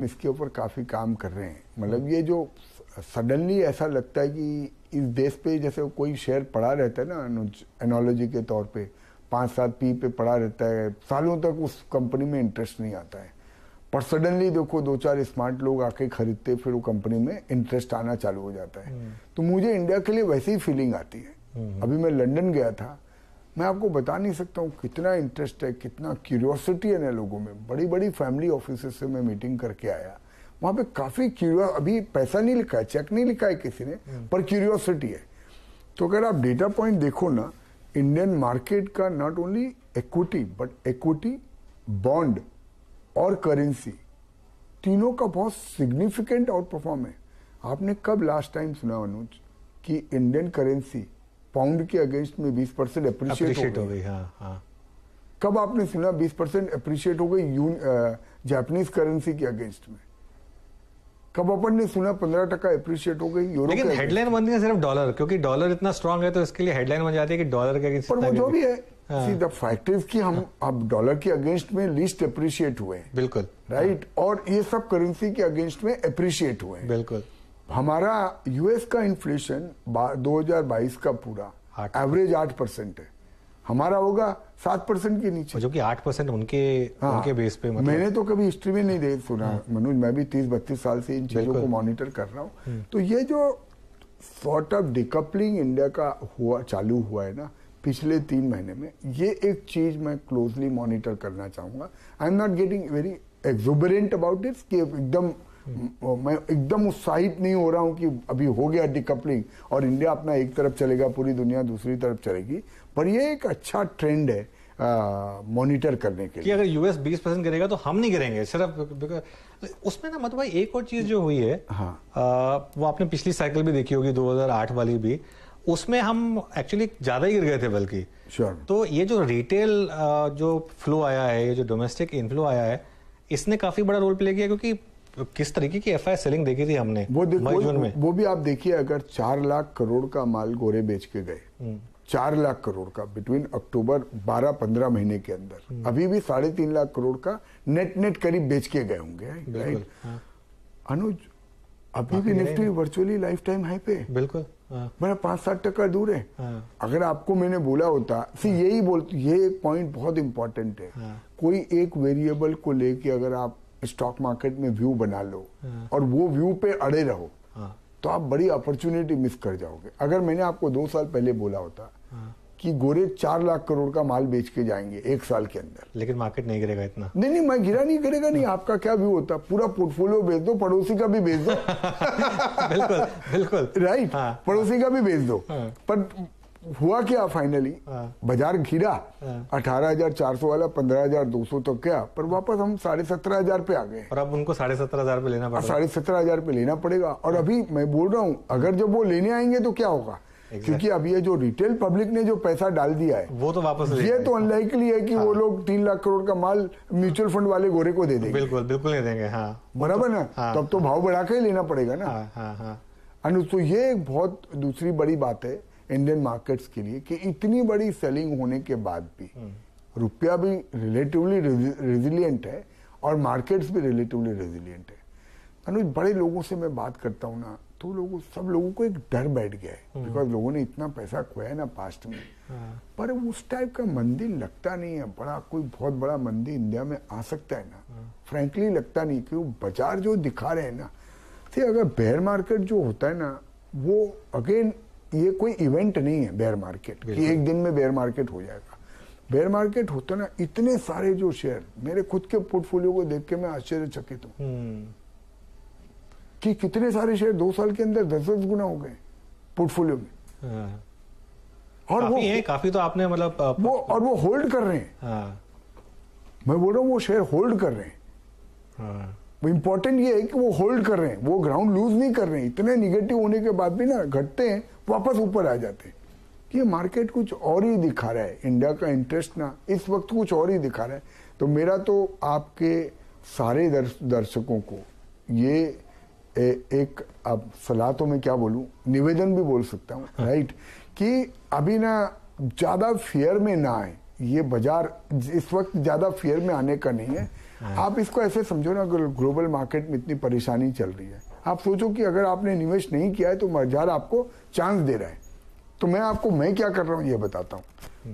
इसके ऊपर काफी काम कर रहे हैं। मतलब ये जो सडनली ऐसा लगता है कि इस देश पे जैसे कोई शेयर पड़ा रहता है ना, एनोलॉजी के तौर पे 5-7 पी पे पड़ा रहता है, सालों तक उस कंपनी में इंटरेस्ट नहीं आता है, पर सडनली देखो 2-4 स्मार्ट लोग आके खरीदते, फिर वो कंपनी में इंटरेस्ट आना चालू हो जाता है। तो मुझे इंडिया के लिए वैसी ही फीलिंग आती है। अभी मैं लंदन गया था, मैं आपको बता नहीं सकता हूँ कितना इंटरेस्ट है, कितना क्यूरियोसिटी है ना लोगों में। बड़ी बड़ी फैमिली ऑफिस से मैं मीटिंग करके आया, वहां पे काफी अभी पैसा नहीं लिखा है, चेक नहीं लिखा है किसी ने, पर क्यूरियोसिटी है। तो अगर आप डेटा पॉइंट देखो ना, इंडियन मार्केट का not only equity but equity, bond और करेंसी, तीनों का बहुत सिग्निफिकेंट आउट परफॉर्म है। आपने कब लास्ट टाइम सुना अनुज कि इंडियन करेंसी पाउंड के अगेंस्ट में 20% अप्रिशिएट हो गई? हाँ, हाँ। कब आपने सुना 20% अप्रिशिएट हो गई जापानीज करेंसी के अगेंस्ट में? कब अपन ने सुना 15% अप्रिशिएट हो गई यूरो? लेकिन हेडलाइन बनती है सिर्फ डॉलर, क्योंकि डॉलर इतना स्ट्रांग है तो इसके लिए हेडलाइन बन जाती है कि डॉलर के अगेंस्ट। पर वो जो भी है, सी द फैक्ट इज कि हम अब डॉलर के अगेंस्ट में लीस्ट अप्रिशिएट हुए हैं। बिल्कुल राइट। और ये सब करेंसी के अगेंस्ट में अप्रिशिएट हुए हैं। बिल्कुल। हमारा यूएस का इन्फ्लेशन 2022 का पूरा एवरेज 8% है, हमारा होगा 7% के नीचे, जो कि 8% उनके बेस पे। मतलब मैंने तो कभी हिस्ट्री में नहीं दे सुना मनोज, मैं भी 30-32 साल से इन चीजों को मॉनिटर कर रहा हूँ। तो ये जो सॉर्ट ऑफ डिकपलिंग इंडिया का चालू हुआ है ना पिछले 3 महीने में, ये एक चीज मैं क्लोजली मॉनिटर करना चाहूंगा। I am not getting very exuberant about this कि मैं एकदम उत्साहित नहीं हो रहा हूं कि अभी हो गया डिकपलिंग और इंडिया अपना एक तरफ चलेगा, पूरी दुनिया दूसरी तरफ चलेगी, पर ये एक अच्छा ट्रेंड है मॉनिटर करने के लिए। कि अगर यूएस 20% गिरेगा तो हम नहीं गिरेंगे सिर्फ उसमें ना। मतलब भाई एक और चीज जो हुई है, हाँ, वो आपने पिछली साइकिल भी देखी होगी 2008 वाली भी, उसमें हम एक्चुअली ज्यादा ही गिर गए थे बल्कि। श्योर। तो ये जो रिटेल जो फ्लो आया है, ये जो डोमेस्टिक इनफ्लो आया है, इसने काफी बड़ा रोल प्ले किया, क्योंकि किस तरीके की एफआई सेलिंग देखी थी हमने मई जून में। वो भी आप देखिए, अगर 4 लाख करोड़ का माल गोरे बेच के गए, 4 लाख करोड़ का बिटवीन अक्टूबर 12-15 महीने के अंदर, अभी भी 3.5 लाख करोड़ का नेट करीब बेच के गए होंगे। राइट। अनुज, अभी भी Nifty virtually life time high पे। बिल्कुल। मेरा 5-7% दूर है। अगर आपको मैंने बोला होता, ये एक पॉइंट बहुत इंपॉर्टेंट है। कोई एक वेरिएबल को लेके अगर आप स्टॉक मार्केट में व्यू बना लो और वो व्यू पे अड़े रहो, तो आप बड़ी अपॉर्चुनिटी मिस कर जाओगे। अगर मैंने आपको 2 साल पहले बोला होता कि गोरे 4 लाख करोड़ का माल बेच के जाएंगे 1 साल के अंदर, लेकिन मार्केट नहीं गिरेगा इतना। नहीं, मैं गिरा नहीं गिरेगा नहीं, आपका क्या व्यू होता? पूरा पोर्टफोलियो बेच दो, पड़ोसी का भी बेच दो। बिल्कुल बिल्कुल। राइट। पड़ोसी का भी बेच दो। पर हुआ क्या फाइनली? बाजार घिरा, 18,400 वाला 15,200 तक गया, पर वापस हम 17,500 पे आ गए। और अब उनको 17,500 पे लेना पड़ेगा। 17,500 पे लेना पड़ेगा। और अभी मैं बोल रहा हूँ, अगर जब वो लेने आएंगे तो क्या होगा? क्योंकि अब ये जो रिटेल पब्लिक ने जो पैसा डाल दिया है, वो तो वापस ये तो अनलाइकली है कि वो लोग 3 लाख करोड़ का माल म्यूचुअल फंड वाले गोरे को दे देंगे। बिल्कुल बिल्कुल नहीं देंगे। हाँ, बराबर ना। तब तो भाव बढ़ा के ही लेना पड़ेगा ना। अनुज, तो ये एक बहुत दूसरी बड़ी बात है इंडियन मार्केट्स के लिए कि इतनी बड़ी सेलिंग होने के बाद भी रुपया भी रिलेटिवली रेजिलिएंट है और मार्केट्स भी रिलेटिवली रेजिलिएंट है। अनुज, बड़े लोगों से मैं बात करता हूँ ना, तो सब लोगों को एक डर बैठ गया है, बिकॉज लोगों ने इतना पैसा खोया है ना पास्ट में। पर उस टाइप का मंदी लगता नहीं है, कोई बहुत बड़ा मंदी इंडिया में आ सकता है ना, फ्रैंकली लगता नहीं। क्योंकि बाजार जो दिखा रहे हैं ना, अगर बेयर मार्केट जो होता है ना, वो अगेन ये कोई इवेंट नहीं है बेयर मार्केट कि एक दिन में बेयर मार्केट हो जाएगा। बेयर मार्केट होता ना, इतने सारे जो शेयर, मेरे खुद के पोर्टफोलियो को देख के मैं आश्चर्यचकित हूँ कि कितने सारे शेयर 2 साल के अंदर 10-10 गुना हो गए पोर्टफोलियो में। और काफी तो आपने मतलब वो होल्ड कर रहे हैं। मैं बोल रहा हूँ वो शेयर होल्ड कर रहे हैं। इंपॉर्टेंट ये है कि वो होल्ड कर रहे हैं, वो ग्राउंड लूज नहीं कर रहे हैं। इतने निगेटिव होने के बाद भी ना घटते हैं, वापस ऊपर आ जाते हैं। ये मार्केट कुछ और ही दिखा रहा है, इंडिया का इंटरेस्ट ना इस वक्त कुछ और ही दिखा रहा है। तो मेरा तो आपके सारे दर्शकों को ये एक, अब सलाह तो मैं क्या बोलूं, निवेदन भी बोल सकता हूं, राइट, कि अभी ना ज्यादा फियर में ना आए। ये बाजार इस वक्त ज्यादा फियर में आने का नहीं है। आप इसको ऐसे समझो ना, ग्लोबल मार्केट में इतनी परेशानी चल रही है, आप सोचो कि अगर आपने निवेश नहीं किया है तो बाजार आपको चांस दे रहा है। तो मैं क्या कर रहा हूँ ये बताता हूँ।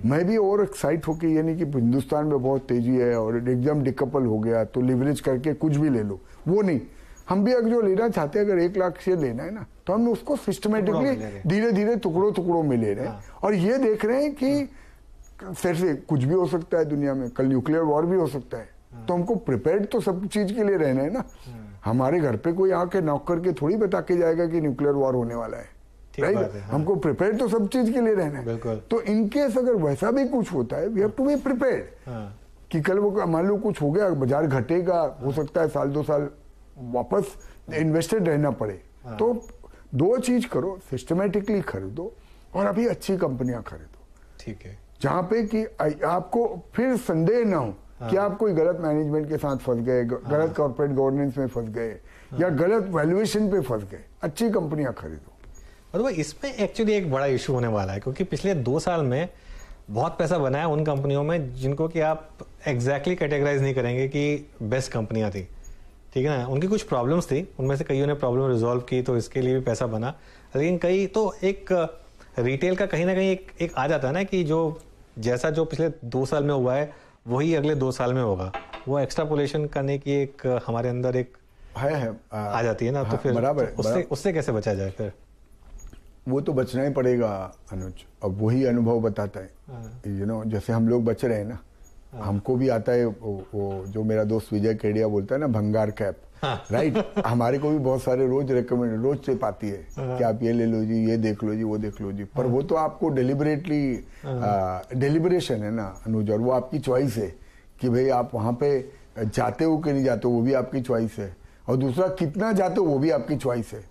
मैं भी और एक्साइट होकर, यानी कि हिंदुस्तान में बहुत तेजी है और एकदम डिकपल हो गया तो लिवरेज करके कुछ भी ले लो, वो नहीं। हम भी अगर जो लेना चाहते हैं, अगर 1 लाख शेयर लेना है ना, तो हम उसको सिस्टमेटिकली धीरे धीरे टुकड़ों में ले रहे हैं। और ये देख रहे हैं कि सिर्फ कुछ भी हो सकता है दुनिया में, कल न्यूक्लियर वॉर भी हो सकता है। तो हमको प्रिपेयर्ड तो सब चीज के लिए रहना है ना। हमारे घर पे कोई आके नॉक करके थोड़ी बता के जाएगा कि न्यूक्लियर वॉर होने वाला है, राइट? हमको प्रिपेयर्ड तो सब चीज के लिए रहना है। तो इनकेस अगर वैसा भी कुछ होता है, we have to be prepared कि कल वो मान लो कुछ हो गया, बाजार घटेगा, हो सकता है 1-2 साल वापस इन्वेस्टेड रहना पड़े। तो 2 चीज करो, सिस्टमेटिकली खरीदो और अभी अच्छी कंपनियां खरीदो, ठीक है, जहां पे कि आपको फिर संदेह ना हो कि आप कोई गलत मैनेजमेंट के साथ फंस गए, गलत कॉर्पोरेट गवर्नेंस में फंस गए या गलत वैल्यूएशन पे फंस गए। अच्छी कंपनियां खरीदो। और वो इसमें एक्चुअली एक बड़ा इशू होने वाला है, क्योंकि पिछले 2 साल में बहुत पैसा बना है उन कंपनियों में जिनको कि आप एग्जैक्टली कैटेगराइज नहीं करेंगे कि बेस्ट कंपनियां थी, ठीक है ना। उनकी कुछ प्रॉब्लम्स थी, उनमें से कईयों ने प्रॉब्लम रिजॉल्व की, तो इसके लिए भी पैसा बना। लेकिन कई तो एक रिटेल का कहीं ना कहीं एक आ जाता है ना कि जो जैसा जो पिछले 2 साल में हुआ है वही अगले 2 साल में होगा। वो एक्स्ट्रापोलेशन करने की एक हमारे अंदर एक आ जाती है ना। तो फिर उससे कैसे बचा जाए फिर? वो तो बचना ही पड़ेगा अनुज। अब वही अनुभव बताता है, यू नो, जैसे हम लोग बच रहे हैं ना, हमको भी आता है वो जो मेरा दोस्त विजय केडिया बोलता है ना, भंगार कैप, राइट? हमारे को भी बहुत सारे रोज टिप आती है कि आप ये ले लो जी, ये देख लो जी, वो देख लो जी। पर वो तो आपको डेलिब्रेशन है ना अनुज, और वो आपकी चॉइस है कि भाई आप वहां पे जाते हो कि नहीं जाते हो, वो भी आपकी चॉइस है। और दूसरा, कितना जाते हो वो भी आपकी चॉइस है।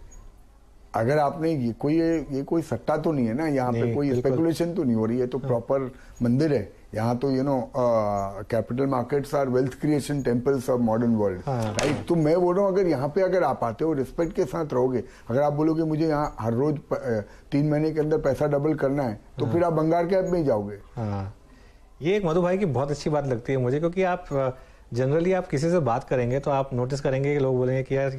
अगर आपने ये कोई सट्टा तो नहीं है ना, यहाँ पे कोई स्पेकुलेशन तो नहीं हो रही है, तो प्रॉपर मंदिर है यहाँ तो, you know, capital markets are wealth creation temples of modern world, right? तो मैं बोल रहा हूँ, अगर यहाँ पे अगर आप आते हो, रिस्पेक्ट के साथ रहोगे, अगर आप बोलोगे मुझे यहाँ हर रोज 3 महीने के अंदर पैसा डबल करना है, तो फिर आप भंगार कैप में ही जाओगे। ये एक मधु भाई की बहुत अच्छी बात लगती है मुझे, क्योंकि आप जनरली आप किसी से बात करेंगे तो आप नोटिस करेंगे कि लोग बोलेंगे कि यार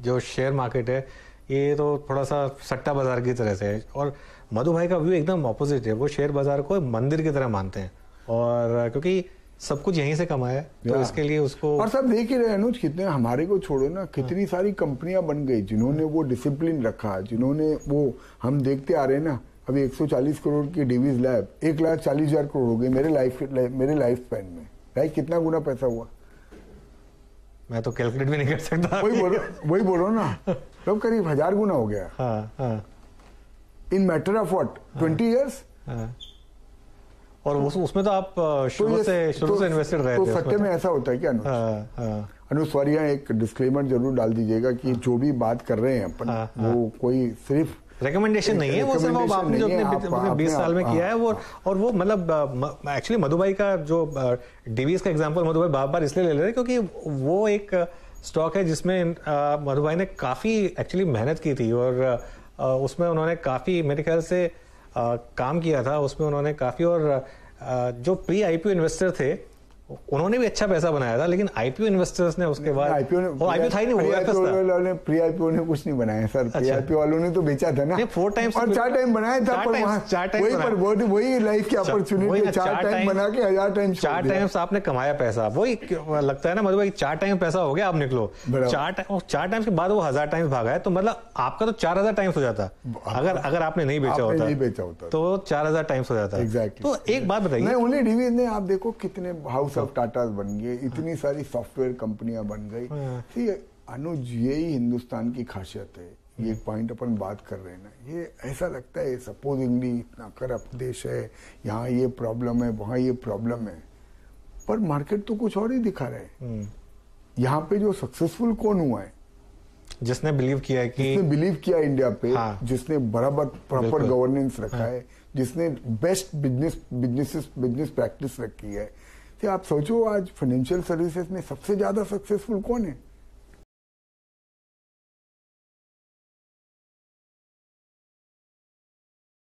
जो शेयर मार्केट है ये तो थोड़ा सा सट्टा बाजार की तरह से है। और मधु भाई का व्यू एकदम ऑपोजिट है, वो शेयर बाजार को मंदिर की तरह मानते हैं, और क्योंकि सब कुछ यहीं से कमाया है तो इसके लिए उसको। और सब देख ही रहे अनुज, कितने हमारे को छोड़ो ना, कितनी सारी कंपनियां बन गई जिन्होंने वो डिसिप्लिन रखा, जिन्होंने वो, हम देखते आ रहे हैं ना, अभी 140 करोड़ की डिवीज लैब 1,40,000 करोड़ हो गई मेरे लाइफ स्पैन में, राइट? कितना गुना पैसा हुआ मैं तो कैलकुलेट भी नहीं कर सकता। वही बोलो ना, तो करीब 1000 गुना हो गया इन मैटर ऑफ व्हाट 20 ईयर्स। और उसमें तो आप शुरू से इन्वेस्टेड रहे थे। तो सट्टे में ऐसा होता है क्या अनुज? सॉरी, यहाँ एक डिस्क्लेमर जरूर डाल दीजिएगा कि जो भी बात कर रहे हैं अपन, वो कोई सिर्फ रिकमेंडेशन नहीं है, वो सिर्फ आपने जो अपने 20 साल में किया है वो। और वो मतलब एक्चुअली मधु भाई का जो डीवीएस का एग्जांपल मधु भाई बार-बार इसलिए ले रहे हैं क्योंकि वो एक स्टॉक है जिसमें मधु भाई ने काफी एक्चुअली मेहनत की थी, और उसमें उन्होंने काफी मेरे ख्याल से काम किया था उसमें उन्होंने काफी। और जो प्री आईपीओ इन्वेस्टर थे उन्होंने भी अच्छा पैसा बनाया था, लेकिन आईपीओ इन्वेस्टर्स ने उसके बाद आईपीओ था ही नहीं, प्री आईपीओ ने कुछ नहीं बनाया सर। प्री आईपीओ वालों ने तो बेचा था ना, 4 टाइम्स और 4 टाइम बनाया था, पर वही लाइफ की अपॉर्चुनिटी, 4 टाइम बना के 1000 टाइम 4 टाइम्स आपने कमाया पैसा। वही लगता है ना मधु भाई, 4 टाइम पैसा हो गया, आप निकलो 4 टाइम्स के बाद वो 1000 टाइम्स भागा है, तो मतलब आपका तो 4000 टाइम्स हो जाता अगर आपने नहीं बेचा होता तो 4000 टाइम्स हो जाता। एग्जैक्टली। तो एक बात बताइए, ओनली डीवी ने आप देखो कितने हाउस ऑफ टाटा बन गए, इतनी सारी सॉफ्टवेयर कंपनियां बन गई। अनुज, यही हिंदुस्तान की खासियत है। ये एक पॉइंट अपन बात कर रहे हैं ना, ये ऐसा लगता है सपोजिंगली इतना करप्ट देश है, यहाँ ये प्रॉब्लम है, वहां ये प्रॉब्लम है, पर मार्केट तो कुछ और ही दिखा रहा है। यहाँ पे जो सक्सेसफुल कौन हुआ है? जिसने बिलीव किया है कि बिलीव किया इंडिया पे, जिसने बराबर प्रॉपर गवर्नेंस रखा है, जिसने बेस्ट बिजनेस प्रैक्टिस रखी है। तो आप सोचो आज फाइनेंशियल सर्विसेज में सबसे ज्यादा सक्सेसफुल कौन है?